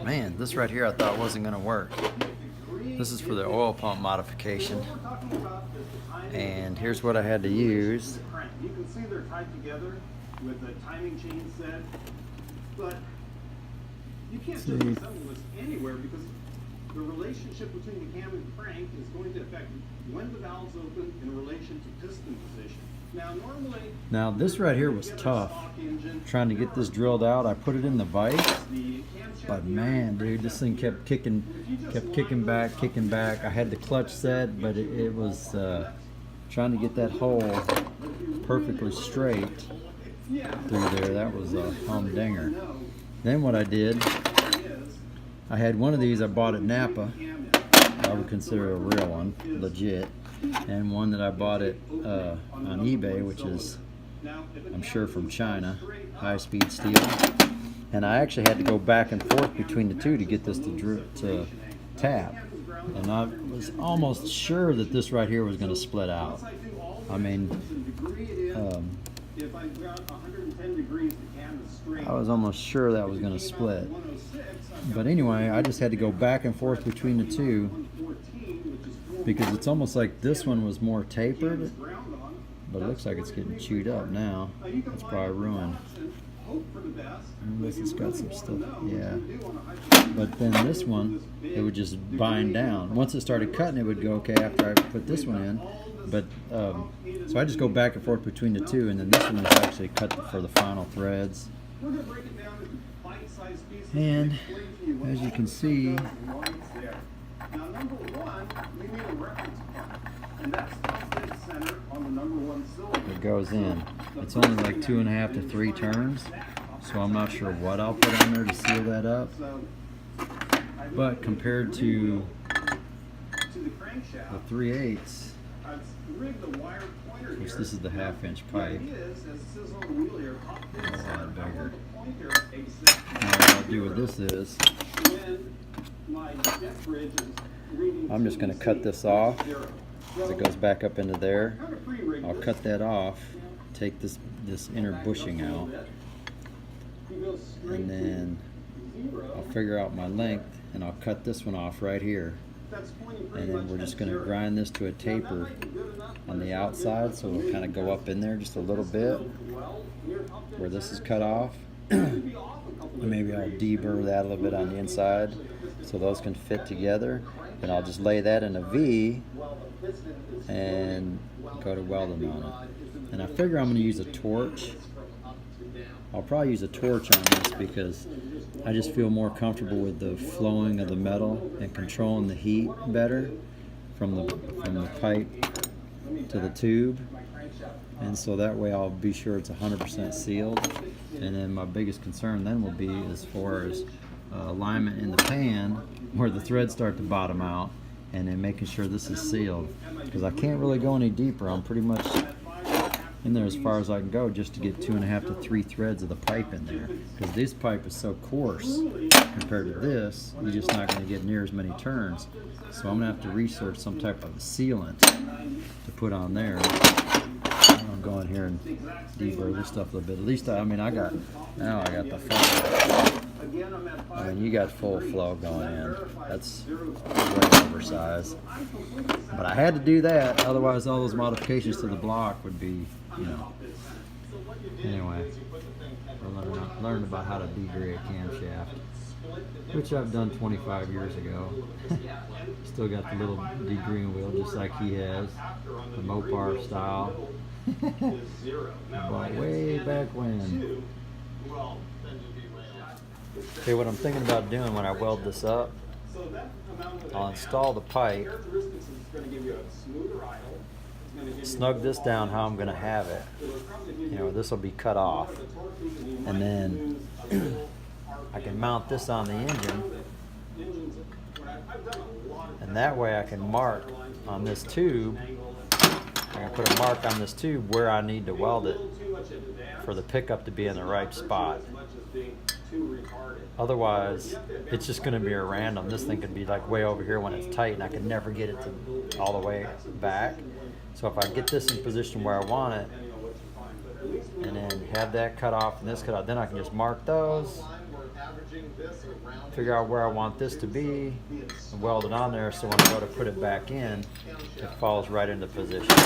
Man, this right here I thought wasn't going to work. This is for the oil pump modification. And here's what I had to use. You can see they're tied together with the timing chain set, but you can't just assemble this anywhere because the relationship between the cam and crank is going to affect when the valve's open in relation to piston position. Now this right here was tough. Trying to get this drilled out, I put it in the vise, but man, dude, this thing kept kicking back. I had the clutch set, but it was trying to get that hole perfectly straight through there. That was a humdinger. Then what I did, I had one of these I bought at Napa. I would consider a real one, legit. And one that I bought it on eBay, which is, I'm sure, from China, high-speed steel. And I actually had to go back and forth between the two to get this to tap. And I was almost sure that this right here was going to split out. I mean, I was almost sure that was going to split. But anyway, I just had to go back and forth between the two, because it's almost like this one was more tapered, but it looks like it's getting chewed up now. It's probably ruined. Unless it's got some stuff, yeah. But then this one, it would just bind down. Once it started cutting, it would go okay after I put this one in. But so I just go back and forth between the two, and then this one is actually cut for the final threads. And as you can see, now, number one, we need a reference point, and that's dead center on the number one cylinder. It goes in. It's only like 2.5 to 3 turns, so I'm not sure what I'll put on there to seal that up. But compared to the 3/8, which this is the 1/2-inch pipe, a lot bigger. Now what I'll do with this is, I'm just going to cut this off as it goes back up into there. I'll cut that off, take this inner bushing out, and then I'll figure out my length, and I'll cut this one off right here. And then we're just going to grind this to a taper on the outside, so it'll kind of go up in there just a little bit where this is cut off. And maybe I'll deburr that a little bit on the inside so those can fit together. Then I'll just lay that in a V and go to welding on it. And I figure I'm going to use a torch. I'll probably use a torch on this because I just feel more comfortable with the flowing of the metal and controlling the heat better from the pipe to the tube. And so that way I'll be sure it's 100% sealed. And then my biggest concern then will be as far as alignment in the pan where the threads start to bottom out, and then making sure this is sealed, because I can't really go any deeper. I'm pretty much in there as far as I can go just to get 2.5 to 3 threads of the pipe in there, because this pipe is so coarse compared to this, you're just not going to get near as many turns. So I'm going to have to research some type of sealant to put on there. I'm going here and deburr this stuff a little bit. At least I got the flow. I mean, you got full flow going in. That's way oversized. But I had to do that, otherwise all those modifications to the block would be, you know. Anyway, we're learning about how to degrade a camshaft, which I've done 25 years ago. Still got the little degreeing wheel just like he has, the Mopar style. But way back when. Okay, what I'm thinking about doing when I weld this up, I'll install the pipe, snug this down how I'm going to have it. You know, this will be cut off. And then I can mount this on the engine, and that way I can mark on this tube. I'm going to put a mark on this tube where I need to weld it for the pickup to be in the right spot. Otherwise, it's just going to be a random. This thing could be like way over here when it's tight, and I could never get it to all the way back. So if I get this in position where I want it, and then have that cut off and this cut off, then I can just mark those, figure out where I want this to be, and weld it on there so when I go to put it back in, it falls right into position.